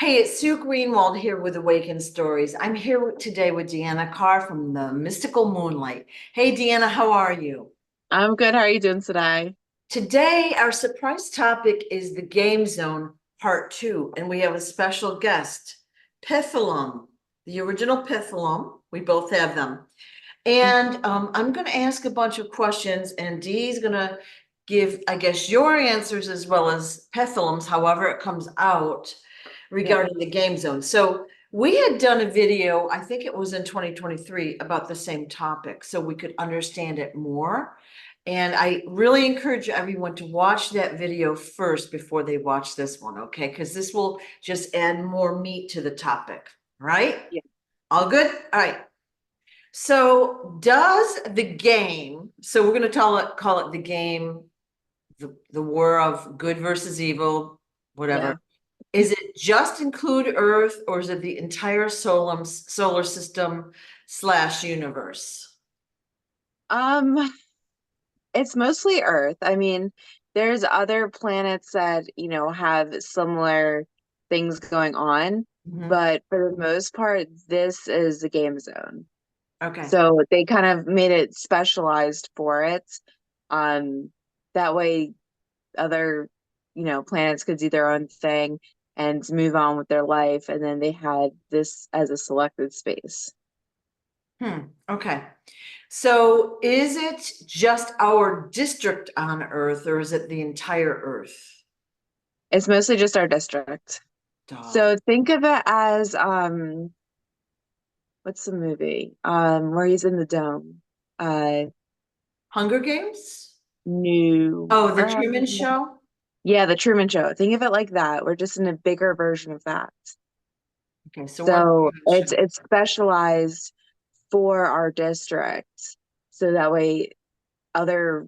Hey, it's Sue Greenwald here with Awakened Stories. I'm here today with Deanna Carr from the Mystical Moonlight. Hey, Deanna, how are you? I'm good. How are you doing today? Today, our surprise topic is the Game Zone Part 2, and we have a special guest, Pithalum, the original Pithalum. We both have them. And I'm going to ask a bunch of questions, and Dee's going to give, I guess, your answers as well as Pithalum's, however it comes out Yeah. regarding the game zone. So we had done a video, I think it was in 2023, about the same topic, so we could understand it more. And I really encourage everyone to watch that video first before they watch this one, okay? Because this will just add more meat to the topic, right? Yeah. All good? All right. So does the game, so we're going to call it the game, the war of good versus evil, whatever. Yeah. Is it just include Earth, or is it the entire solar system slash universe? Um, it's mostly Earth. I mean, there's other planets that, have similar things going on, Mhm. but for the most part, this is the game zone. Okay. So they kind of made it specialized for it. Um, that way other, planets could do their own thing and move on with their life, and then they had this as a selected space. Okay. So is it just our district on Earth, or is it the entire Earth? It's mostly just our district. Duh. So think of it as what's the movie? Where he's in the dome. Uh Hunger Games? New Oh, the Truman Show? Yeah, the Truman Show. Think of it like that. We're just in a bigger version of that. Okay, so we're in the So Truman it's Show. it's specialized for our district. So that way other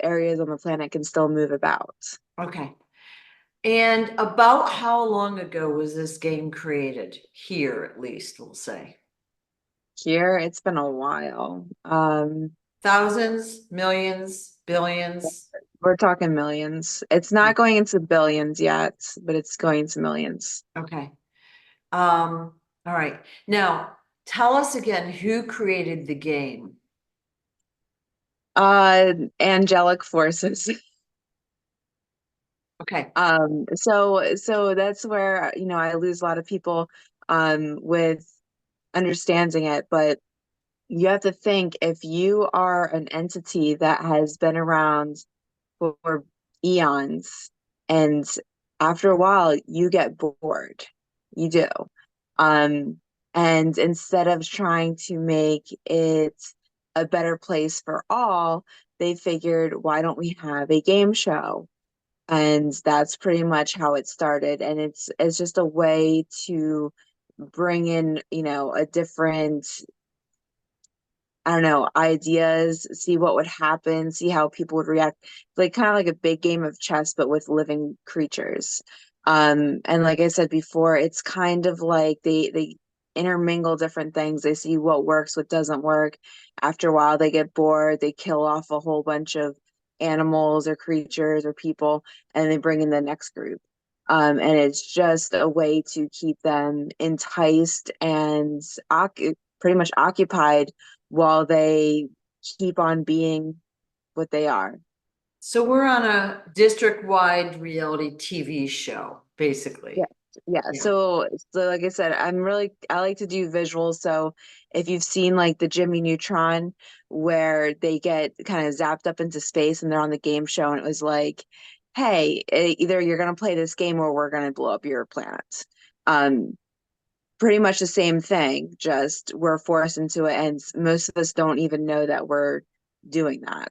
areas on the planet can still move about. Okay. And about how long ago was this game created? Here, at least, we'll say. Here, it's been a while. Thousands, millions, billions. We're talking millions. It's not going into billions yet, but it's going to millions. Okay. All right. Now, tell us again who created the game. Angelic forces. Okay. So that's where, I lose a lot of people with understanding it, but you have to think if you are an entity that has been around for eons, and after a while you get bored. You do. Um, and instead of trying to make it a better place for all, they figured, why don't we have a game show? And that's pretty much how it started. And it's just a way to bring in, a different, I don't know, ideas, see what would happen, see how people would react. Like kind of like a big game of chess, but with living creatures. And like I said before, it's kind of like they intermingle different things. They see what works, what doesn't work. After a while, they get bored. They kill off a whole bunch of animals or creatures or people, and they bring in the next group. And it's just a way to keep them enticed and pretty much occupied while they keep on being what they are. So we're on a district-wide reality TV show, Yeah. basically. Yeah. Yeah. So like I said, I like to do visuals. So if you've seen like the Jimmy Neutron where they get kind of zapped up into space and they're on the game show and it was like, hey, either you're gonna play this game or we're gonna blow up your planet. Um, Pretty much the same thing, just we're forced into it and most of us don't even know that we're doing that.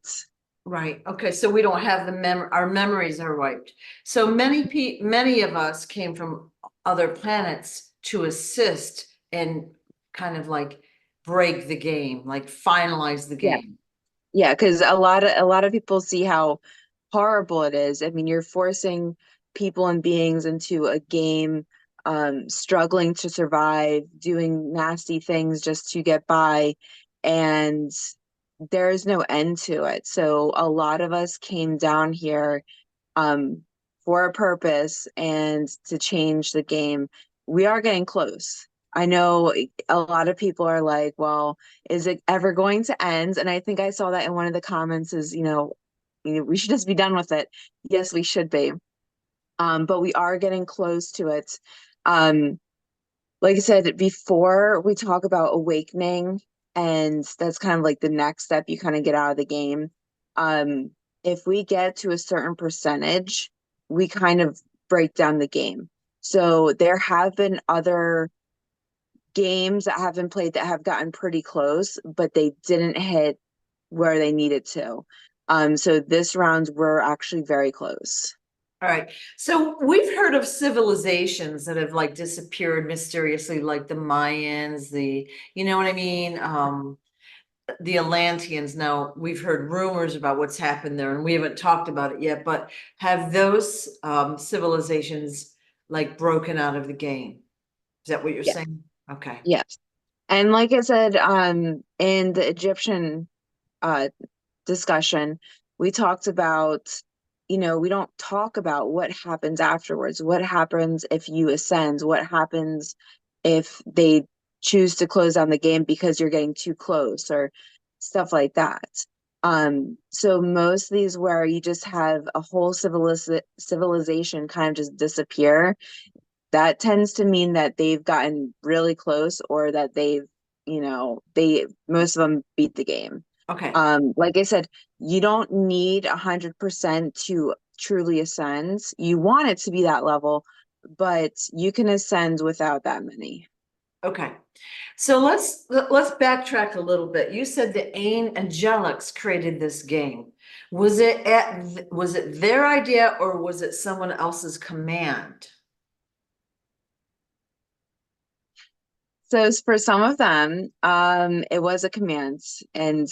Right. Okay. So we don't have our memories are wiped. So many of us came from other planets to assist and kind of like break the game, like finalize the Yeah. game. Yeah, because a lot of people see how horrible it is. I mean, you're forcing people and beings into a game, struggling to survive, doing nasty things just to get by, and there is no end to it. So a lot of us came down here, um, for a purpose and to change the game. we are getting close. I know a lot of people are like, well, is it ever going to end? And I think I saw that in one of the comments is, we should just be done with it. Yes, we should be. But we are getting close to it. Um, like I said, before we talk about awakening, and that's kind of like the next step you kind of get out of the game. Um, if we get to a certain percentage, we kind of break down the game. So there have been other games that have been played that have gotten pretty close, but they didn't hit where they needed to. So this round we're actually very close. All right. So we've heard of civilizations that have like disappeared mysteriously, like the Mayans, you know what I mean? The Atlanteans. Now, we've heard rumors about what's happened there and we haven't talked about it yet, but have those civilizations like broken out of the game? Is that what you're Yeah. saying? Okay. Yes. And like I said, in the Egyptian uh discussion, we talked about, we don't talk about what happens afterwards. What happens if you ascend? What happens if they choose to close down the game because you're getting too close or stuff like that. So most of these where you just have a whole civilization kind of just disappear, that tends to mean that they've gotten really close or that they most of them beat the game. Okay. Like I said, you don't need 100% to truly ascend. You want it to be that level, but you can ascend without that many. Okay. So let's backtrack a little bit. You said the Angelics created this game. Was it their idea or was it someone else's command? So for some of them, it was a command, and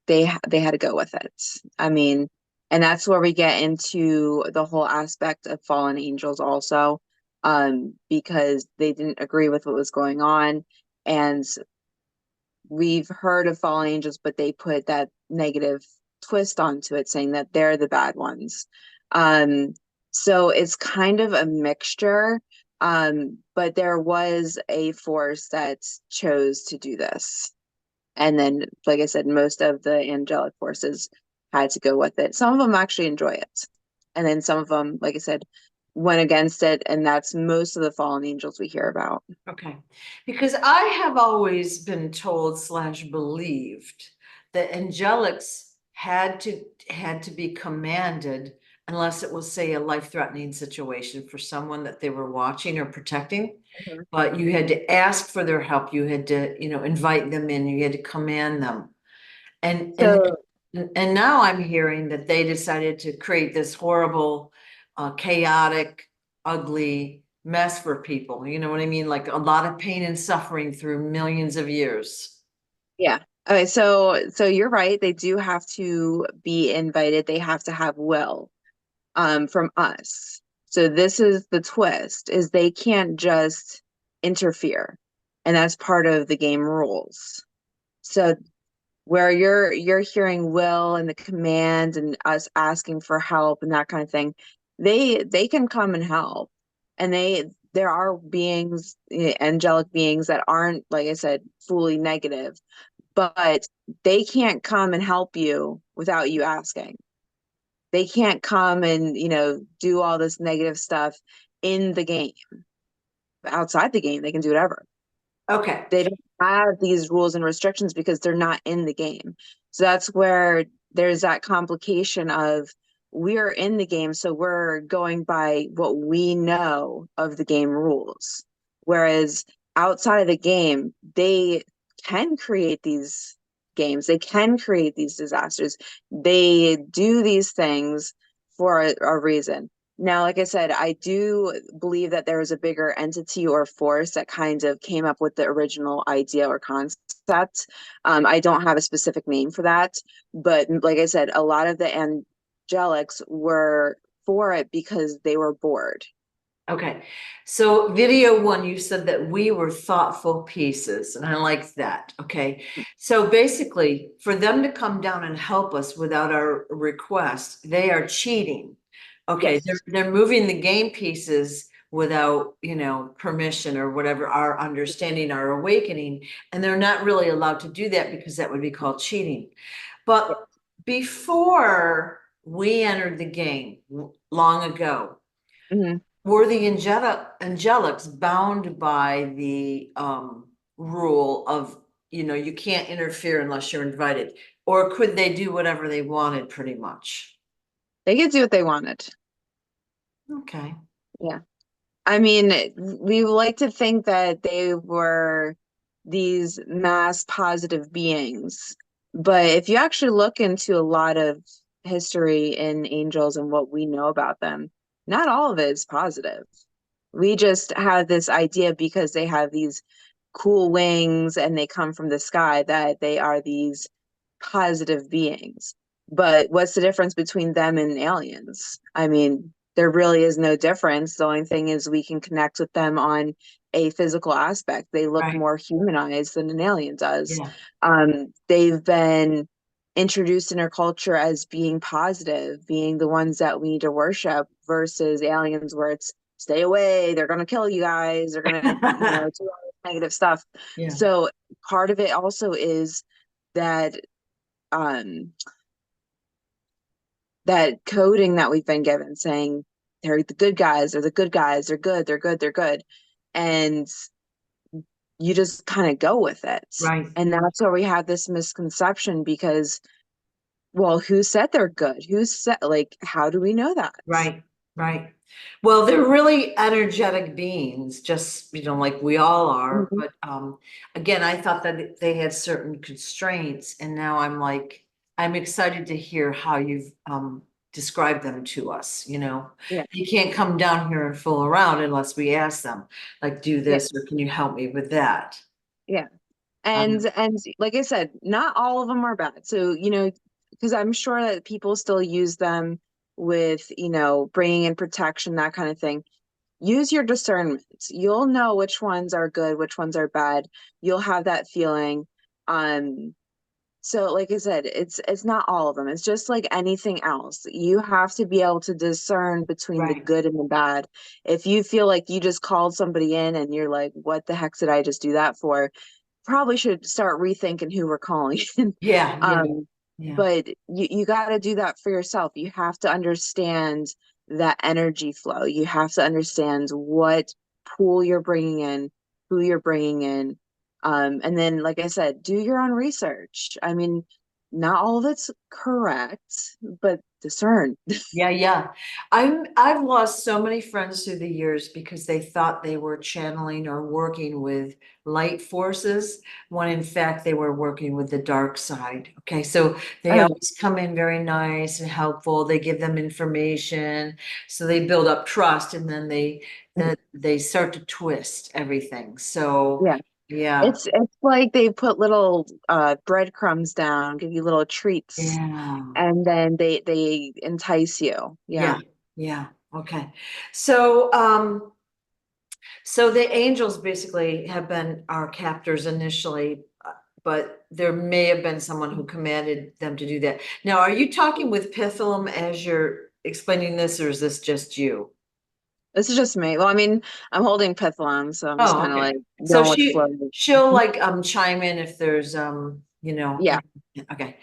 they had to go with it. I mean, and that's where we get into the whole aspect of fallen angels also, because they didn't agree with what was going on, and we've heard of fallen angels, but they put that negative twist onto it, saying that they're the bad ones. Um, so it's kind of a mixture. But there was a force that chose to do this. And then, like I said, most of the angelic forces had to go with it. Some of them actually enjoy it. And then some of them, like I said, went against it. And that's most of the fallen angels we hear about. Okay, because I have always been told slash believed that angelics had to be commanded unless it was, say, a life-threatening situation for someone that they were watching or protecting. Mhm. But you had to ask for their help. You had to, invite them in. You had to command them. And and So and now I'm hearing that they decided to create this horrible, chaotic, ugly mess for people. You know what I mean? Like a lot of pain and suffering through millions of years. yeah. Okay, so you're right. They do have to be invited. They have to have will from us. So this is the twist is they can't just interfere. And that's part of the game rules. So where you're hearing will and the command and us asking for help and that kind of thing, they can come and help. And there are beings, angelic beings that aren't, like I said, fully negative, but they can't come and help you without you asking. They can't come and, do all this negative stuff in the game. Outside the game, they can do whatever. Okay. They don't have these rules and restrictions because they're not in the game. So that's where there's that complication of we're in the game, so we're going by what we know of the game rules. Whereas outside of the game, they can create these games, they can create these disasters, they do these things for a reason. Now, like I said, I do believe that there was a bigger entity or force that kind of came up with the original idea or concept. I don't have a specific name for that, but like I said, a lot of the angelics were for it because they were bored. Okay. So video one, you said that we were thoughtful pieces, and I like that. Okay. So basically, for them to come down and help us without our request, they are cheating. Okay, Yes. they're moving the game pieces without, permission or whatever, our understanding, our awakening. And they're not really allowed to do that because that would be called cheating. Yeah. But before we entered the game long ago, Mhm. were the angelics bound by the rule of, you can't interfere unless you're invited? Or could they do whatever they wanted pretty much? They could do what they wanted. Okay. Yeah. I mean, we like to think that they were these mass positive beings, but if you actually look into a lot of history in angels and what we know about them, not all of it is positive. We just have this idea because they have these cool wings and they come from the sky that they are these positive beings. But what's the difference between them and aliens? I mean, there really is no difference. The only thing is we can connect with them on a physical aspect. They look Right. more humanized than an alien does. Yeah. They've been introduced in our culture as being positive, being the ones that we need to worship versus aliens where it's stay away, they're going to kill you guys, they're going to, do all this negative stuff. Yeah. So part of it also is that um that coding that we've been given saying they're the good guys, they're the good guys, they're good, they're good, they're good. And you just kind of go with it. Right. And that's where we have this misconception because, well, who said they're good? Who said, like, how do we know that? Right. Right. Well, they're really energetic beings, just, like we all are. Mhm. But again, I thought that they had certain constraints, and now I'm excited to hear how you've described them to us, Yeah, You can't come down here and fool around unless we ask them, like, do yeah, this, or can you help me with that? yeah. Um, And like I said, not all of them are bad. So, because I'm sure that people still use them with, bringing in protection, that kind of thing. Use your discernment. You'll know which ones are good, which ones are bad. You'll have that feeling. Um, so like I said, it's not all of them. It's just like anything else. You have to be able to discern between the right. good and the bad. If you feel like you just called somebody in and you're like, what the heck did I just do that for? Probably should start rethinking who we're calling in. Yeah. Yeah. Um, Yeah. but you got to do that for yourself. You have to understand that energy flow. You have to understand what pool you're bringing in, who you're bringing in. And then, like I said, do your own research. I mean, not all of it's correct, but discern. Yeah, yeah. I've lost so many friends through the years because they thought they were channeling or working with light forces when in fact they were working with the dark side. Okay, so they Oh, always come in very nice and helpful. They give them information, so they build up trust, and then they start to twist everything. So yeah. yeah, It's like they put little breadcrumbs down, give you little treats, yeah. and then they entice you. Yeah, Yeah. yeah, okay. So the angels basically have been our captors initially, but there may have been someone who commanded them to do that. Now, are you talking with Pithalum as you're explaining this, or is this just you? This is just me. Well, I mean, I'm holding Pithlon, so I'm just Oh, kind of okay. like So going with the flow. she'll like chime in if there's Yeah. okay.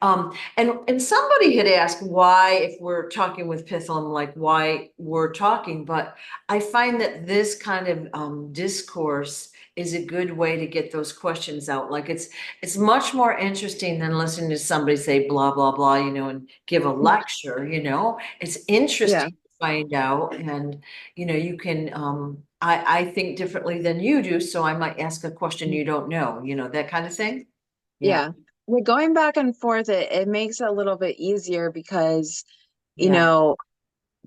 And somebody had asked why, if we're talking with Pithalum, like why we're talking, but I find that this kind of discourse is a good way to get those questions out. Like it's much more interesting than listening to somebody say blah blah blah, and give a lecture, It's Yeah. interesting to find out, and you can I think differently than you do, so I might ask a question you don't know, that kind of thing. Yeah, Yeah. Well, going back and forth, it makes it a little bit easier because, you yeah, know,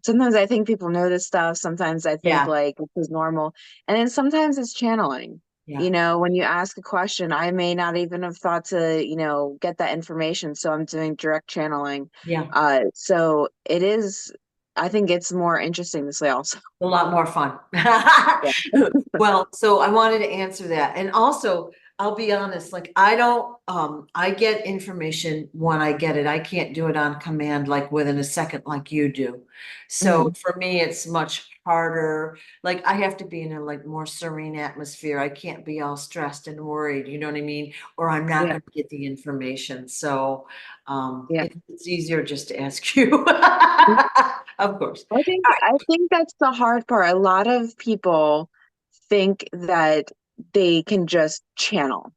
sometimes I think people know this stuff. Sometimes I think yeah, like this is normal. And then sometimes it's channeling. yeah, When you ask a question, I may not even have thought to, get that information. So I'm doing direct channeling. yeah. So it is, I think it's more interesting this way also. A lot more fun. Yeah. Well, so I wanted to answer that. And also, I'll be honest, like I don't, I get information when I get it. I can't do it on command like within a second like you do. So Mhm. for me, it's much harder. Like I have to be in a like more serene atmosphere. I can't be all stressed and worried, you know what I mean? Or I'm not Yeah, going to get the information. So yeah. it's easier just to ask you. Of course. I think that's the hard part. A lot of people think that they can just channel.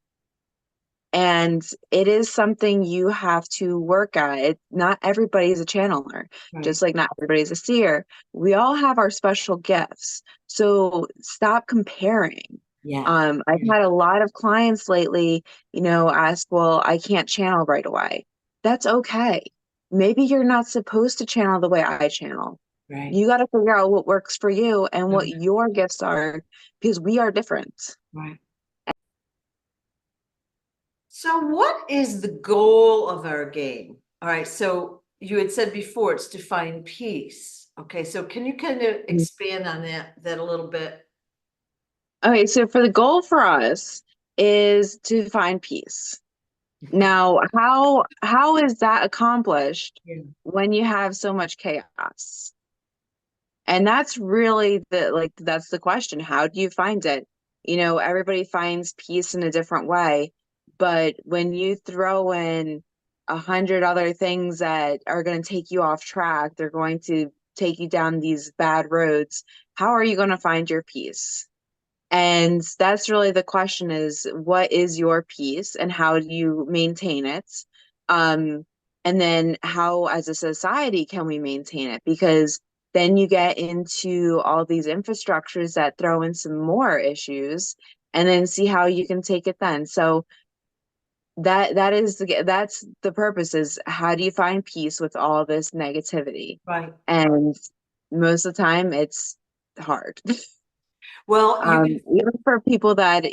And it is something you have to work at. Not everybody is a channeler, Right. just like not everybody is a seer. We all have our special gifts. So stop comparing. Yeah. I've Yeah. had a lot of clients lately, ask, well, I can't channel right away. That's okay. Maybe you're not supposed to channel the way I channel. Right. You got to figure out what works for you and what Okay. your gifts are because we are different. Right. So what is the goal of our game? All right, so you had said before it's to find peace. Okay, so can you kind of expand on that a little bit? Okay, so for the goal for us is to find peace. Now, how is that accomplished Yeah. when you have so much chaos? And that's really that's the question. How do you find it? Everybody finds peace in a different way, but when you throw in 100 other things that are going to take you off track, they're going to take you down these bad roads. How are you going to find your peace? And that's really the question is what is your peace and how do you maintain it? Um, and then how as a society can we maintain it? Because then you get into all these infrastructures that throw in some more issues and then see how you can take it then. So that's the purpose is how do you find peace with all this negativity? Right. And most of the time it's hard. Well, you can, Even for people that,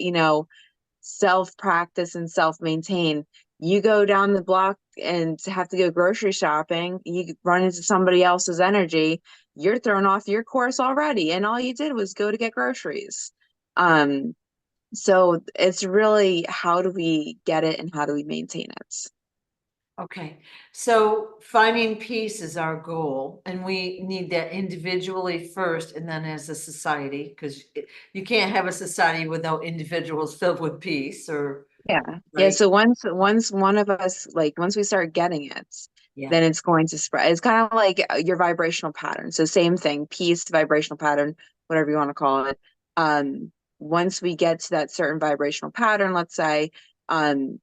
self practice and self maintain, you go down the block and have to go grocery shopping, you run into somebody else's energy, you're thrown off your course already, and all you did was go to get groceries. Um, so it's really how do we get it and how do we maintain it? okay. So finding peace is our goal, and we need that individually first and then as a society, because you can't have a society without individuals filled with peace or, Yeah. Yeah. right? So once one of us, like once we start getting it, Yeah. then it's going to spread. It's kind of like your vibrational pattern. So same thing, peace, vibrational pattern, whatever you want to call it. Once we get to that certain vibrational pattern, let's say, um,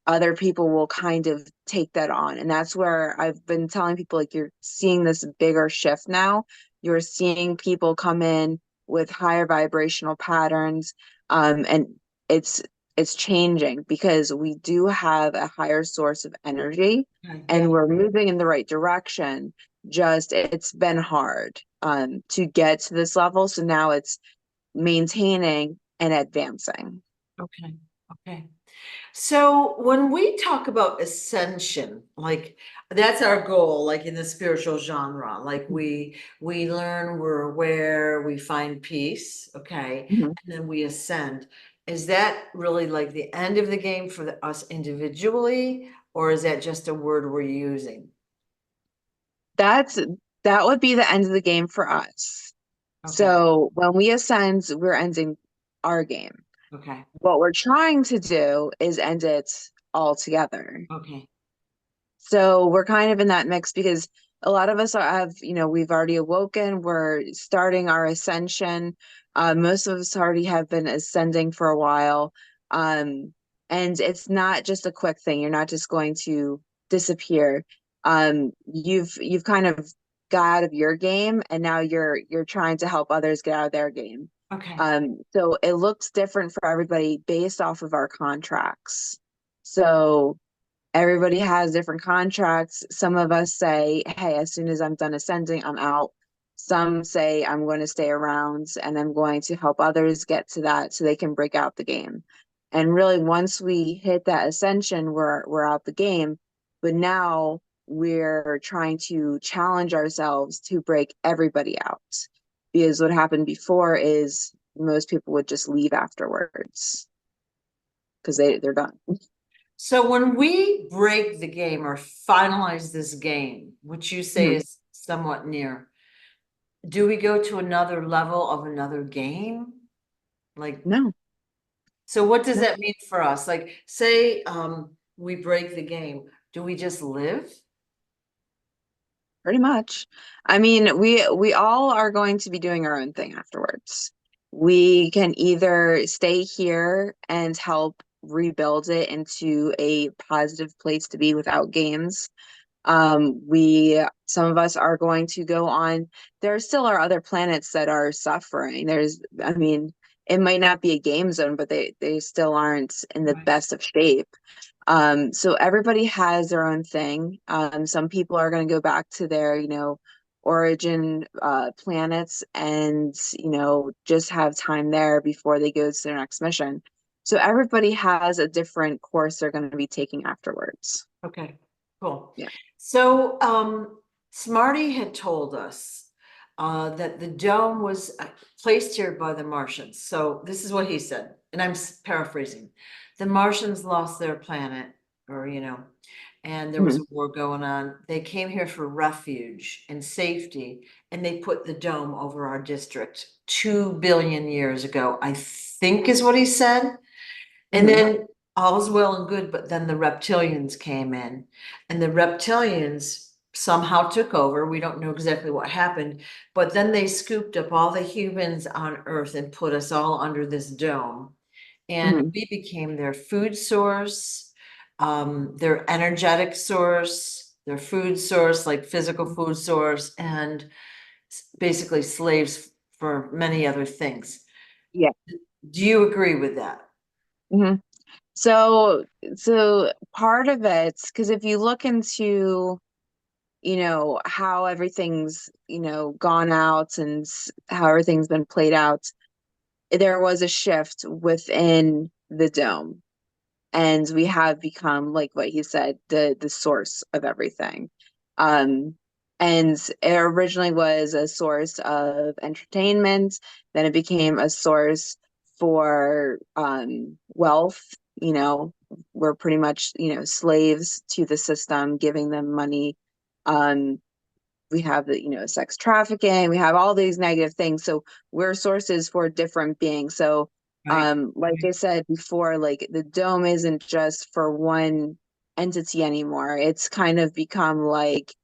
other people will kind of take that on. And that's where I've been telling people like you're seeing this bigger shift now. You're seeing people come in with higher vibrational patterns. And it's it's changing because we do have a higher source of energy Yeah. and we're moving in the right direction. Just it's been hard to get to this level. So now it's maintaining and advancing. Okay. Okay. So when we talk about ascension, like that's our goal, like in the spiritual genre, like we learn, we're aware, we find peace, okay, Mhm. and then we ascend. Is that really like the end of the game for us individually, or is that just a word we're using? That's that would be the end of the game for us. Okay, So when we ascend, we're ending our game. okay, What we're trying to do is end it all together. okay, So we're kind of in that mix because a lot of us we've already awoken. We're starting our ascension. Most of us already have been ascending for a while. Um, and it's not just a quick thing. You're not just going to disappear. You've kind of got out of your game and now you're trying to help others get out of their game. okay, So it looks different for everybody based off of our contracts. So everybody has different contracts. Some of us say, hey, as soon as I'm done ascending, I'm out. Some say, I'm going to stay around and I'm going to help others get to that so they can break out the game. And really, once we hit that ascension, we're out the game. But now we're trying to challenge ourselves to break everybody out. Because what happened before is most people would just leave afterwards. because they're done. So when we break the game or finalize this game, which you say Mhm. is somewhat near, do we go to another level of another game? Like, No, so what does no, that mean for us? Like, say, we break the game, do we just live? pretty much. I mean, we all are going to be doing our own thing afterwards. We can either stay here and help rebuild it into a positive place to be without games. Some of us are going to go on. There still are other planets that are suffering. I mean, it might not be a game zone, but they still aren't in the Right. best of shape. So everybody has their own thing. Some people are going to go back to their, origin planets and, just have time there before they go to their next mission. So everybody has a different course they're going to be taking afterwards. Okay, cool. Yeah. So, Smarty had told us that the dome was placed here by the Martians. So this is what he said, and I'm paraphrasing. The Martians lost their planet, or and there was a Mhm. war going on. They came here for refuge and safety, and they put the dome over our district 2 billion years ago, I think is what he said. And Mhm. then all's well and good, but then the reptilians came in, and the reptilians somehow took over. We don't know exactly what happened, but then they scooped up all the humans on Earth and put us all under this dome. And Mhm. we became their food source, their energetic source, their food source, like physical food source, and basically slaves for many other things. Yeah. Do you agree with that? Mhm. So part of it, because if you look into, how everything's, gone out and how everything's been played out, there was a shift within the dome. And we have become, like what he said, the source of everything. Um, and it originally was a source of entertainment, then it became a source for wealth. We're pretty much, slaves to the system, giving them money. Um, we have the sex trafficking, we have all these negative things, so we're sources for different beings. So Right. like I said before, like the dome isn't just for one entity anymore. It's kind of become like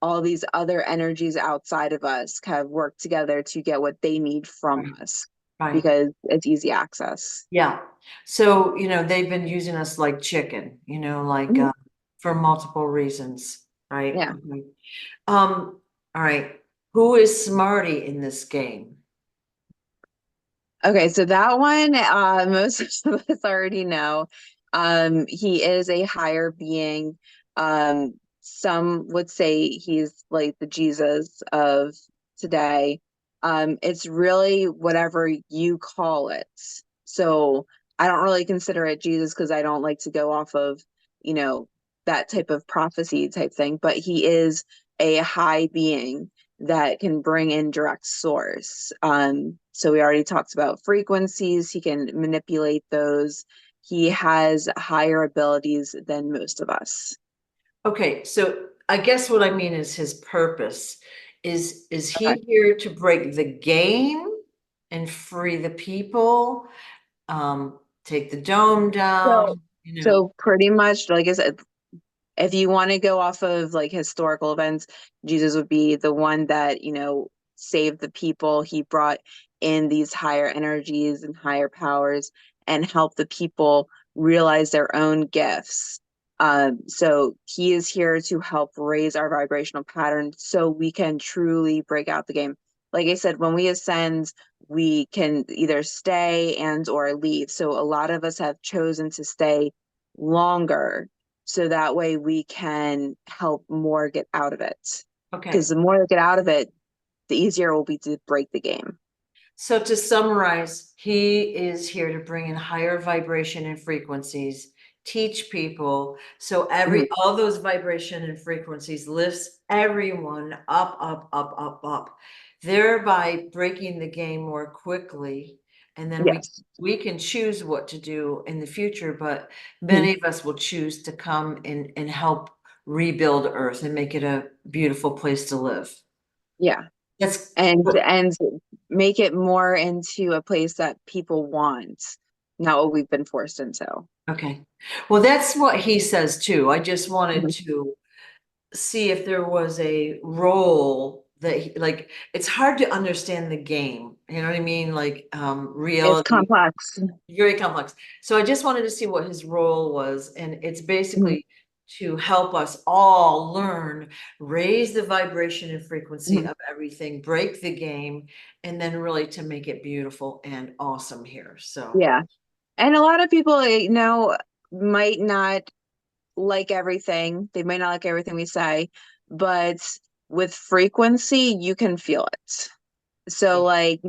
all these other energies outside of us kind of work together to get what they need from Right. us Right. because it's easy access. Yeah. So, they've been using us like chicken, like Mhm. for multiple reasons, right? Yeah. Okay. All right. Who is Smarty in this game? Okay, so that one, most of us already know. He is a higher being. Some would say he's like the Jesus of today. It's really whatever you call it. So I don't really consider it Jesus because I don't like to go off of, you know, that type of prophecy type thing, but he is a high being that can bring in direct source. So we already talked about frequencies. He can manipulate those. He has higher abilities than most of us. Okay, so I guess what I mean is his purpose. Is Okay. he here to break the game and free the people? Take the dome So, down, so pretty much, like I said, if you want to go off of like historical events, Jesus would be the one that, saved the people. He brought in these higher energies and higher powers and helped the people realize their own gifts. So he is here to help raise our vibrational pattern so we can truly break out the game. Like I said, when we ascend, we can either stay and or leave. So a lot of us have chosen to stay longer so that way we can help more get out of it. Because Okay. the more they get out of it, the easier it will be to break the game. So to summarize, he is here to bring in higher vibration and frequencies, teach people. So Mhm. all those vibration and frequencies lifts everyone up, up, up, up, up, thereby breaking the game more quickly And then Yes. we can choose what to do in the future, but Mhm. many of us will choose to come and help rebuild Earth and make it a beautiful place to live. Yeah. That's And make it more into a place that people want, not what we've been forced into. okay. Well, that's what he says too. I just wanted Mhm. to see if there was a role that like it's hard to understand the game. You know what I mean? Like It's reality, complex. very complex. So I just wanted to see what his role was, and it's Mhm. basically to help us all learn, raise the vibration and frequency Mhm. of everything, break the game, and then really to make it beautiful and awesome here. So Yeah. And a lot of people, might not like everything. They might not like everything we say, but with frequency, you can feel it. So like,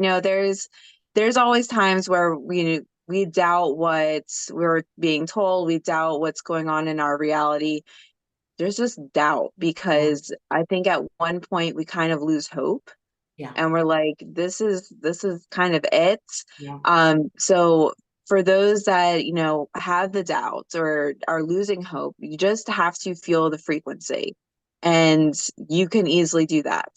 there's always times where we doubt what we're being told, we doubt what's going on in our reality. There's just doubt yeah, because I think at one point we kind of lose hope yeah, and we're like, this is kind of it. yeah, So for those that, have the doubts or are losing hope, you just have to feel the frequency. And you can easily do that.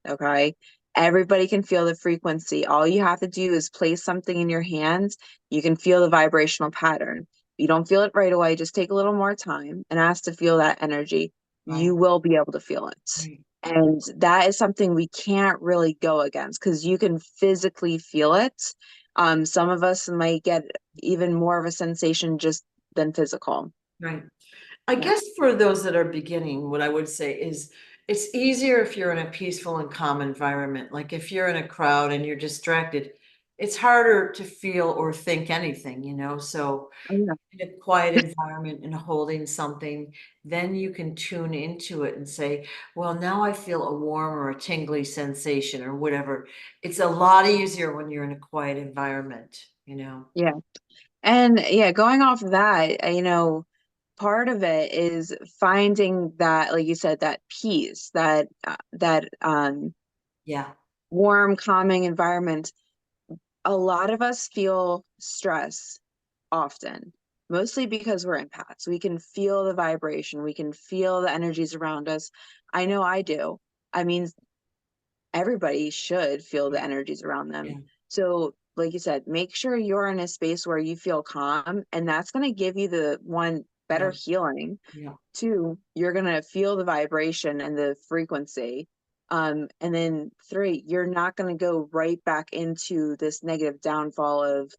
Okay. Everybody can feel the frequency. All you have to do is place something in your hands. You can feel the vibrational pattern. If you don't feel it right away, just take a little more time and ask to feel that energy. right, You will be able to feel it. right, And that is something we can't really go against because you can physically feel it. Some of us might get even more of a sensation just than physical. right. I Yeah. guess for those that are beginning, what I would say is it's easier if you're in a peaceful and calm environment. Like if you're in a crowd and you're distracted, it's harder to feel or think anything, you know? So Oh, yeah. in a quiet environment and holding something, then you can tune into it and say, well, now I feel a warm or a tingly sensation or whatever. It's a lot easier when you're in a quiet environment, you know? Yeah. And yeah, going off of that, part of it is finding that, like you said, that peace, that Yeah, warm, calming environment. A lot of us feel stress often, mostly because we're empaths. We can feel the vibration, we can feel the energies around us. I know I do. I mean, everybody should feel the yeah, energies around yeah, them. So, like you said, make sure you're in a space where you feel calm, and that's going to give you the one yeah, better healing. yeah, Two, you're going to feel the vibration and the frequency. And then three, you're not going to go right back into this negative downfall of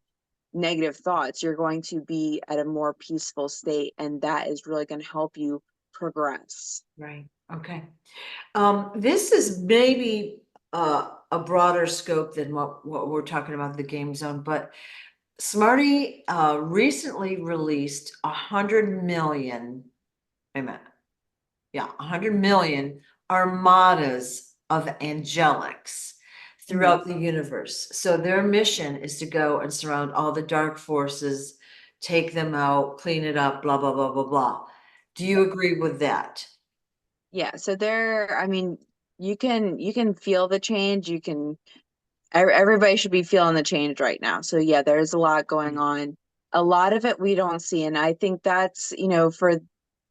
negative thoughts. You're going to be at a more peaceful state, and that is really going to help you progress. right. Okay. This is maybe a broader scope than what we're talking about the game zone, but Smarty recently released 100 million, wait a minute, yeah, 100 million armadas of angelics Mhm. throughout the universe. So their mission is to go and surround all the dark forces, take them out, clean it up, blah, blah, blah, blah, blah. Do you agree with that? Yeah, so there, I mean, you can feel the change. Everybody should be feeling the change right now. So yeah, there's a lot going on. A lot of it we don't see, and I think that's, for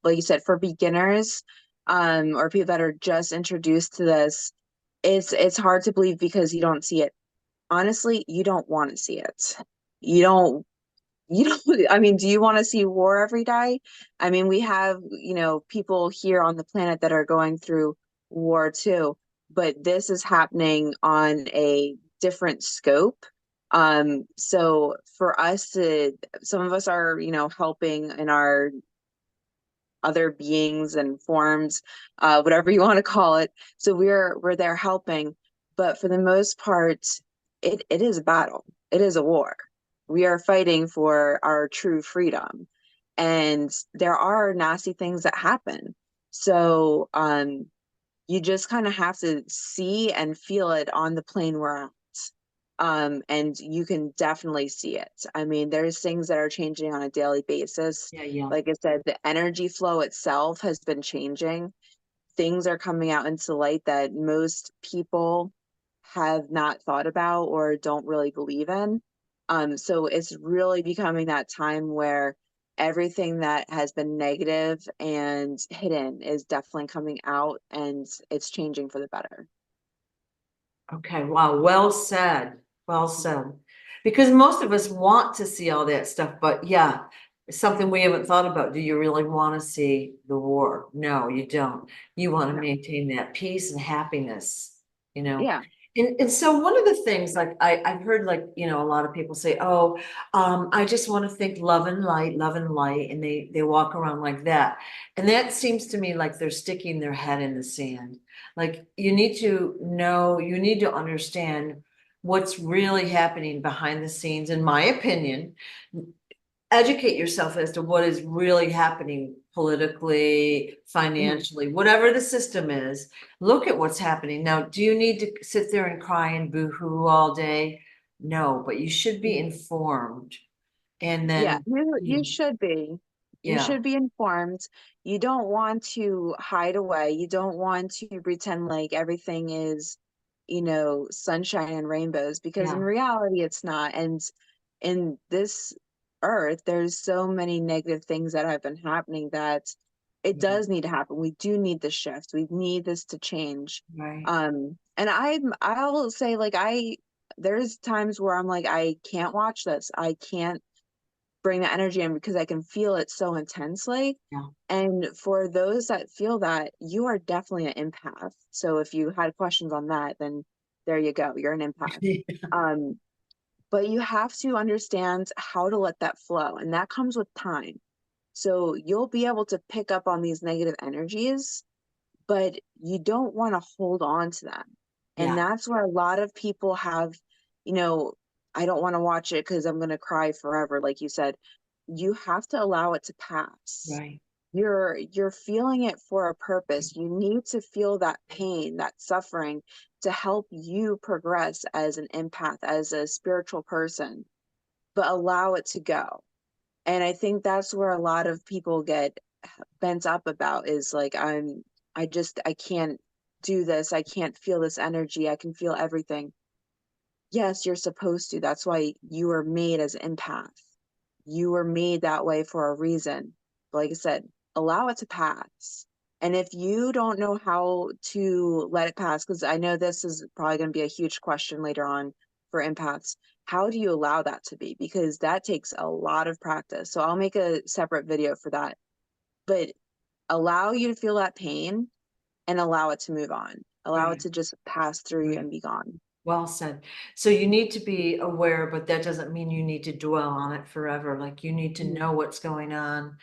like you said, for beginners, or people that are just introduced to this, it's hard to believe because you don't see it. Honestly, you don't want to see it. You don't I mean, do you want to see war every day? I mean, we have, people here on the planet that are going through war too, but this is happening on a different scope. So for us to, some of us are, helping in our other beings and forms, whatever you want to call it. So we're there helping, but for the most part, it is a battle. It is a war. We are fighting for our true freedom, and there are nasty things that happen. So you just kind of have to see and feel it on the plane we're at. And you can definitely see it. I mean, there's things that are changing on a daily basis. Yeah, yeah, Like I said, the energy flow itself has been changing. Things are coming out into light that most people have not thought about or don't really believe in. So it's really becoming that time where everything that has been negative and hidden is definitely coming out, and it's changing for the better. Okay, wow, well said, well said. Because most of us want to see all that stuff, but yeah, it's something we haven't thought about. Do you really want to see the war? No, you don't. You want to No. maintain that peace and happiness, you know? Yeah. And so one of the things, like I've heard, like, a lot of people say, oh, I just want to think love and light, and they walk around like that. And that seems to me like they're sticking their head in the sand. Like, you need to know, you need to understand what's really happening behind the scenes, in my opinion. Educate yourself as to what is really happening politically, Mhm. financially, whatever the system is. Look at what's happening. Now, do you need to sit there and cry and boo-hoo all day? No, but you should be informed. And Yeah, then, you should be. You yeah, should be informed. You don't want to hide away. You don't want to pretend like everything is, sunshine and rainbows, because in yeah, reality it's not. And in this earth, there's so many negative things that have been happening that it yeah, does need to happen. We do need the shift. We need this to change. right. And I'll say, like, there's times where I'm like, I can't watch this. I can't bring that energy in because I can feel it so intensely. Yeah. And for those that feel that, you are definitely an empath. So if you had questions on that, then there you go. You're an empath. Um, but you have to understand how to let that flow, and that comes with time. So you'll be able to pick up on these negative energies, but you don't want to hold on to them. And Yeah, that's where a lot of people have, you know, I don't want to watch it because I'm going to cry forever, like you said. You have to allow it to pass. right, You're feeling it for a purpose. You need to feel that pain, that suffering, to help you progress as an empath, as a spiritual person, but allow it to go. And I think that's where a lot of people get bent up about, is like, I can't do this. I can't feel this energy. I can feel everything. Yes, you're supposed to. That's why you were made as an empath. You were made that way for a reason. But like I said, allow it to pass. And if you don't know how to let it pass, because I know this is probably going to be a huge question later on for empaths, how do you allow that to be? Because that takes a lot of practice. So I'll make a separate video for that. But allow you to feel that pain and allow it to move on. Allow it right, to just pass through you right. and be gone. Well said. So you need to be aware, but that doesn't mean you need to dwell on it forever. Like, you need to Mhm. know what's going on.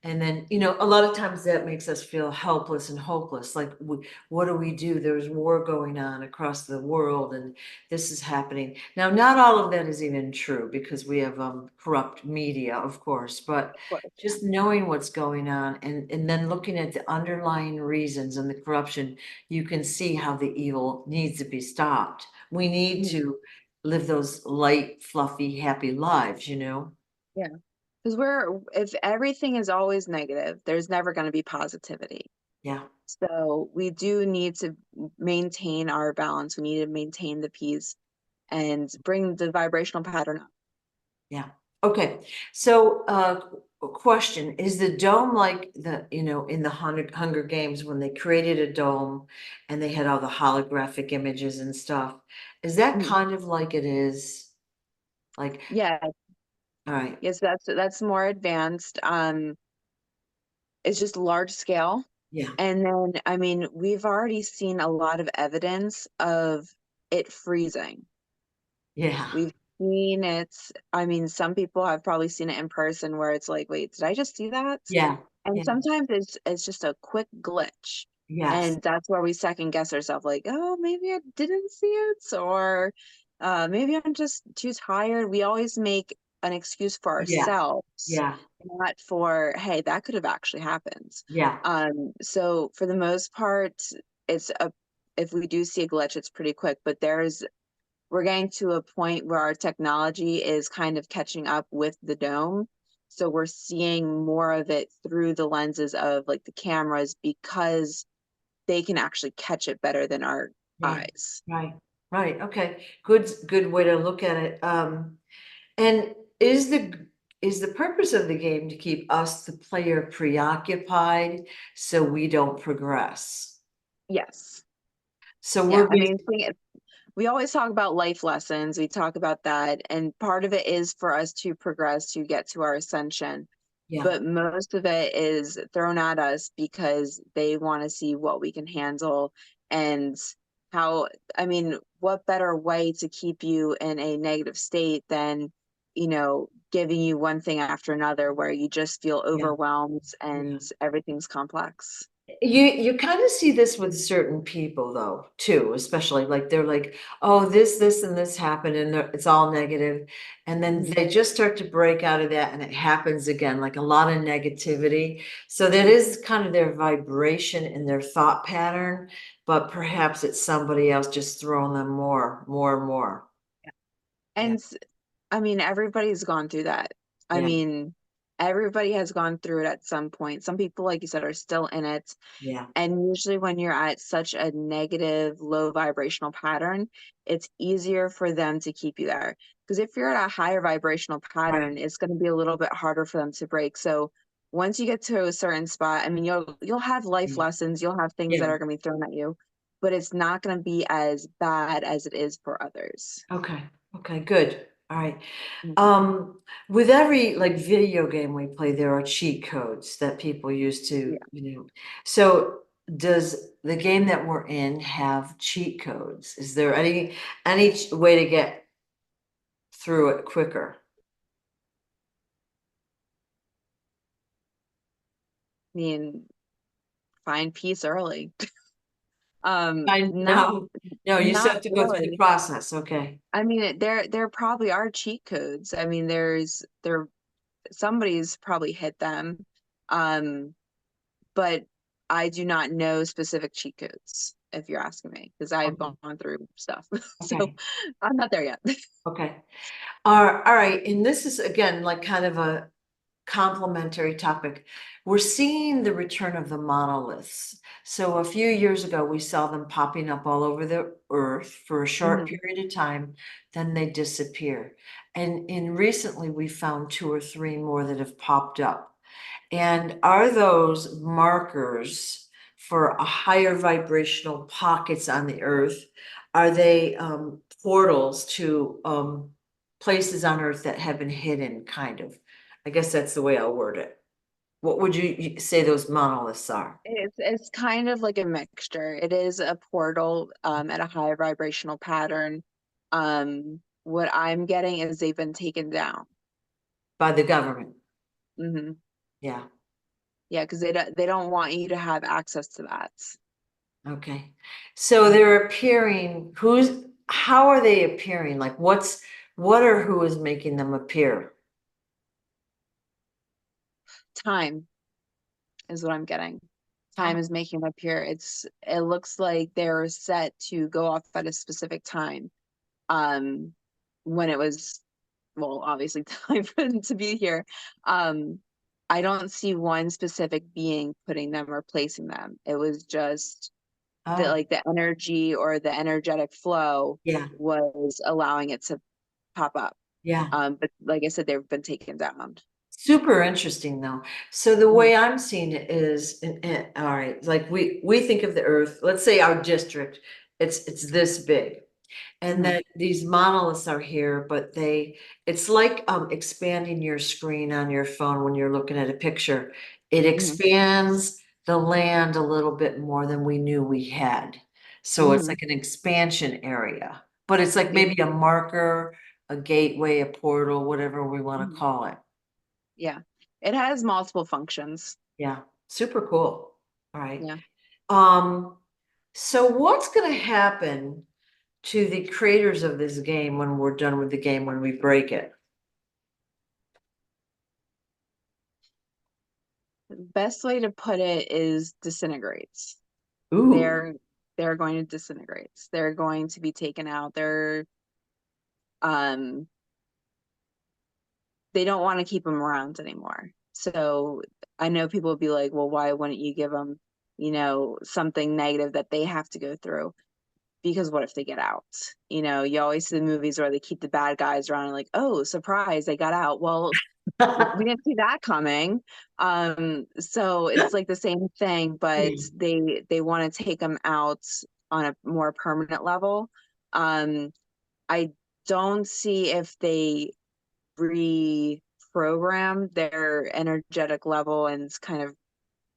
And then, a lot of times that makes us feel helpless and hopeless. Like, what do we do? There's war going on across the world, and this is happening. Now, not all of that is even true, because we have corrupt media, of course, but Of course, yeah. just knowing what's going on, and then looking at the underlying reasons and the corruption, you can see how the evil needs to be stopped. We need Mhm. to live those light, fluffy, happy lives. Yeah. Because if everything is always negative, there's never going to be positivity. Yeah, So we do need to maintain our balance. We need to maintain the peace and bring the vibrational pattern up. yeah. Okay. So, question, is the dome like in the Hunger Games, when they created a dome and they had all the holographic images and stuff? Is that Mhm. kind of like it is? Like, Yeah, all right. yes, that's more advanced. It's just large scale. Yeah. And then, I mean, we've already seen a lot of evidence of it freezing. Yeah. We've seen it. I mean, some people have probably seen it in person where it's like, wait, did I just see that? Yeah. And Yeah. sometimes it's just a quick glitch. Yes. And that's where we second guess ourselves, like, oh, maybe I didn't see it, or maybe I'm just too tired. We always make an excuse for Yeah. ourselves, Yeah. not for, hey, that could have actually happened. Yeah. So for the most part, it's a if we do see a glitch, it's pretty quick, but we're getting to a point where our technology is kind of catching up with the dome. So we're seeing more of it through the lenses of like the cameras, because they can actually catch it better than our Right. eyes. Right. Right. Okay. Good way to look at it. And is the purpose of the game to keep us, the player, preoccupied so we don't progress? Yes. So Yeah. we're I mean, basically, we always talk about life lessons. We talk about that. And part of it is for us to progress to get to our ascension. yeah, But most of it is thrown at us because they want to see what we can handle and how, I mean, what better way to keep you in a negative state than, giving you one thing after another where you just feel yeah, overwhelmed and yeah. everything's complex. You kind of see this with certain people though, too, especially like they're like, oh, this, and this happened, and it's all negative. And then Mhm. they just start to break out of that and it happens again, like a lot of negativity. So that is kind of their vibration and their thought pattern, but perhaps it's somebody else just throwing them more and more. Yeah, And I mean, everybody's gone through that. I yeah, mean, everybody has gone through it at some point. Some people, like you said, are still in it. yeah, And usually, when you're at such a negative, low vibrational pattern, it's easier for them to keep you there. Because if you're at a higher vibrational right. pattern, it's going to be a little bit harder for them to break. So once you get to a certain spot, I mean, you'll have life Yeah, lessons, you'll have things that yeah. are going to be thrown at you, but it's not going to be as bad as it is for others. Okay, okay, good. All right. Mhm. Um, with every like video game we play, there are cheat codes that people use to, Yeah. So does the game that we're in have cheat codes? Is there any way to get through it quicker? I mean, find peace early. Not No, no, you still not have to go through the really. process. Okay. I mean, there probably are cheat codes. I mean, there somebody's probably hit them. Um, but I do not know specific cheat codes if you're asking me, because I've Okay. gone through stuff. So Okay. I'm not there yet. Okay. All right. And this is again like kind of a complementary topic. We're seeing the return of the monoliths. So a few years ago, we saw them popping up all over the earth for a short Mhm. period of time, then they disappear. And in recently, we found two or three more that have popped up. And are those markers for a higher vibrational pockets on the earth? Are they portals to places on earth that have been hidden, kind of? I guess that's the way I'll word it. What would you say those monoliths are? It's kind of like a mixture. It is a portal at a higher vibrational pattern. What I'm getting is they've been taken down. By the government. Hmm. Yeah. Yeah, because they don't want you to have access to that. Okay. So they're appearing, how are they appearing? Like what or who is making them appear? Time is what I'm getting. Time is making them appear. It looks like they're set to go off at a specific time. Um, when it was, well, obviously time for them to be here. Um, I don't see one specific being putting them or placing them. It was just the Oh, like the energy or the energetic flow yeah, was allowing it to pop up. yeah. But like I said, they've been taken down. Super interesting though. So the Mhm, way I'm seeing it is, all right, like we think of the earth, let's say our district, it's this big. And mhm, then these monoliths are here, but it's like expanding your screen on your phone when you're looking at a picture. It mhm, expands the land a little bit more than we knew we had. So it's mhm. like an expansion area, but it's like Yeah. maybe a marker, a gateway, a portal, whatever we want to Mhm. call it. Yeah. It has multiple functions. Yeah, super cool. All right. Yeah. Um, so what's gonna happen to the creators of this game when we're done with the game, when we break it? Best way to put it is disintegrates. Ooh, They're they're going to disintegrate. They're going to be taken out. Um they don't want to keep them around anymore. So I know people will be like, well, why wouldn't you give them, something negative that they have to go through? because what if they get out? You know, you always see the movies where they keep the bad guys around and like, oh, surprise, they got out. Well, we didn't see that coming. So it's like the same thing, but they want to take them out on a more permanent level. I don't see if they reprogram their energetic level and kind of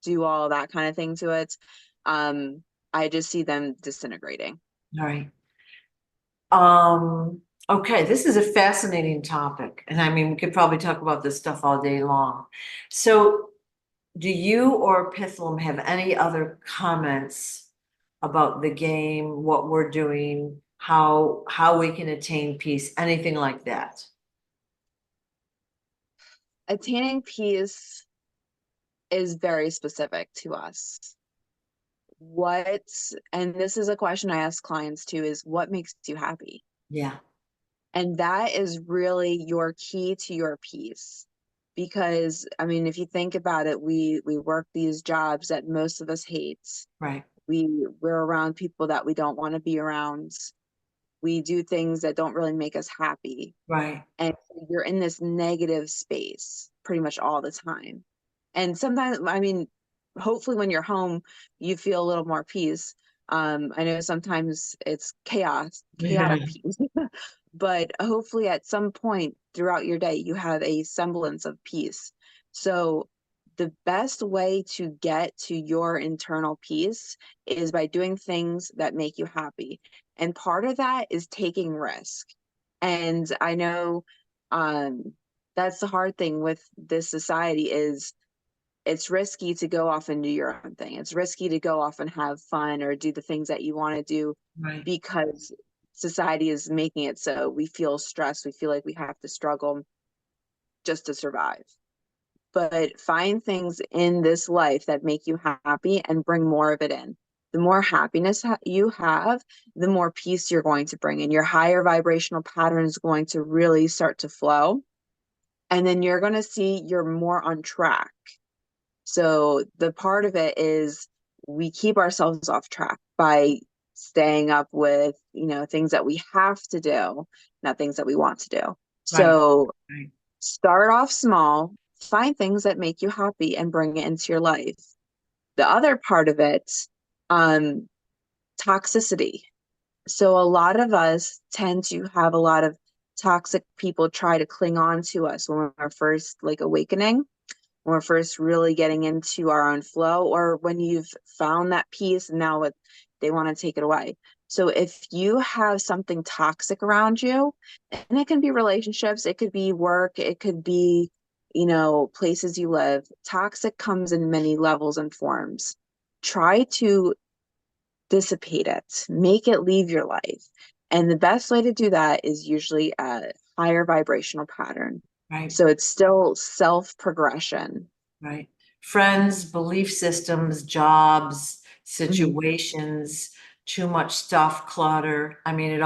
do all that kind of thing to it. I just see them disintegrating. All right. Okay, this is a fascinating topic, and I mean, we could probably talk about this stuff all day long. So, do you or Pithlum have any other comments about the game, what we're doing, how we can attain peace, anything like that? Attaining peace is very specific to us. What, and this is a question I ask clients too, is what makes you happy? Yeah, And that is really your key to your peace. Because I mean, if you think about it, we work these jobs that most of us hate. right, We're around people that we don't want to be around. We do things that don't really make us happy. right, And you're in this negative space pretty much all the time. And sometimes, I mean, hopefully when you're home, you feel a little more peace. I know sometimes it's chaotic yeah, peace, but hopefully at some point throughout your day, you have a semblance of peace. So the best way to get to your internal peace is by doing things that make you happy. And part of that is taking risk. And I know that's the hard thing with this society is it's risky to go off and do your own thing. It's risky to go off and have fun or do the things that you want to do right, because society is making it so we feel stressed. We feel like we have to struggle just to survive. But find things in this life that make you happy and bring more of it in. The more happiness you have, the more peace you're going to bring in. Your higher vibrational pattern is going to really start to flow. And then you're going to see you're more on track. So the part of it is we keep ourselves off track by staying up with, you know, things that we have to do, not things that we want to do. right, So right, start off small, find things that make you happy and bring it into your life. The other part of it, um, toxicity. So a lot of us tend to have a lot of toxic people try to cling on to us when we're first like awakening, when we're first really getting into our own flow, or when you've found that peace and now they want to take it away. So if you have something toxic around you, and it can be relationships, it could be work, it could be, you know, places you live, toxic comes in many levels and forms. Try to dissipate it, make it leave your life. And the best way to do that is usually a higher vibrational pattern. right, So it's still self progression. right. Friends, belief systems, jobs, Hmm. situations, too much stuff, clutter. I mean,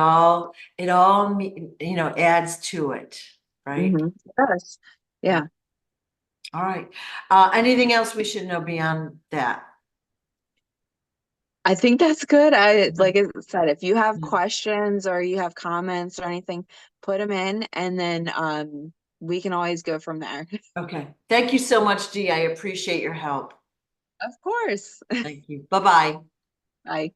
adds to it, right? Hmm. Yes. Yeah. Yeah. All right. Anything else we should know beyond that? I think that's good. Mhm. Like I said, if you have Mhm. questions or you have comments or anything, put them in and then we can always go from there. Okay. Thank you so much, Dee. I appreciate your help. Of course. Thank you. Bye-bye. Bye.